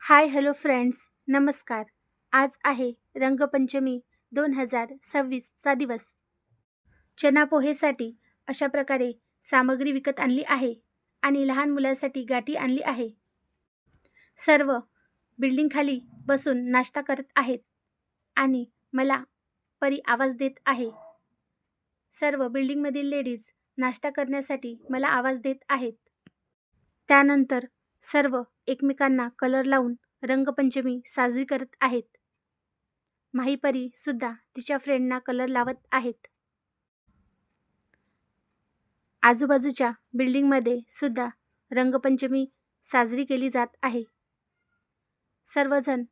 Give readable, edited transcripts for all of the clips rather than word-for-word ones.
Hi hello friends, नमस्कार. आज आहे रंगपंचमी 2026चा दिवस. चना पोहेसाठी अशा प्रकारे सामग्री विकत आणली आहे आणि लहान मुलांसाठी गाठी आणली आहे. सर्व बिल्डिंग खाली बसून नाश्ता करत आहेत आणि मला परी आवाज देत आहे. सर्व बिल्डिंगमधील लेडीज नाश्ता करण्यासाठी मला आवाज देत आहेत. त्यानंतर सर्व एकमेकांना कलर लावून रंगपंचमी साजरी करत आहेत. माहीपरी सुद्धा तिच्या फ्रेंडना कलर लावत आहेत. आजूबाजूच्या बिल्डिंगमध्ये सुद्धा रंगपंचमी साजरी केली जात आहे. सर्वजण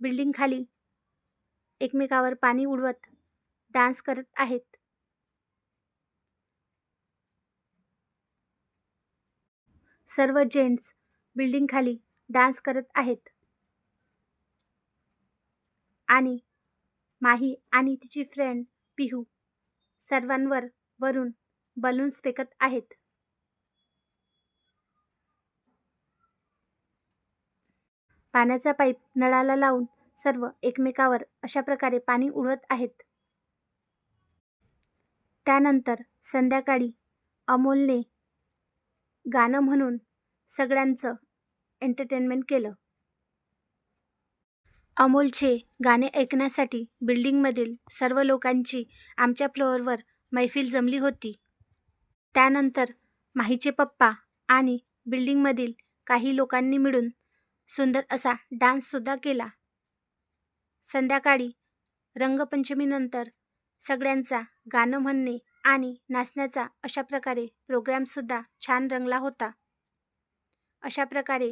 बिल्डिंग खाली एकमेकावर पाणी उडवत डान्स करत आहेत. सर्व जेंट्स बिल्डिंग खाली डान्स करत आहेत आणि माही आणि तिची फ्रेंड पिहू सर्वांवर वरून बलून्स फेकत आहेत. पाण्याचा पाईप नळाला लावून सर्व एकमेकावर अशा प्रकारे पाणी उडवत आहेत. त्यानंतर संध्याकाळी अमोलने गाणं म्हणून सगळ्यांचं एंटरटेनमेंट केलं. अमोलचे गाणे ऐकण्यासाठी बिल्डिंगमधील सर्व लोकांची आमच्या फ्लोअरवर मैफिल जमली होती. त्यानंतर माहीचे पप्पा आणि बिल्डिंगमधील काही लोकांनी मिळून सुंदर असा डान्ससुद्धा केला. संध्याकाळी रंगपंचमीनंतर सगळ्यांचा गाणं म्हणणे आणि नाचण्याचा अशा प्रकारे प्रोग्रामसुद्धा छान रंगला होता. अशा प्रकारे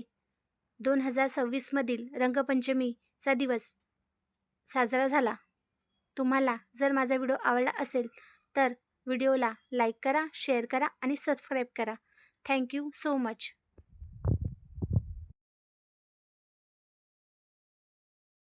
2026मधील रंगपंचमीचा दिवस साजरा झाला. तुम्हाला जर माझा व्हिडिओ आवडला असेल तर व्हिडिओला लाईक करा, शेअर करा आणि सबस्क्राईब करा. Thank you so much.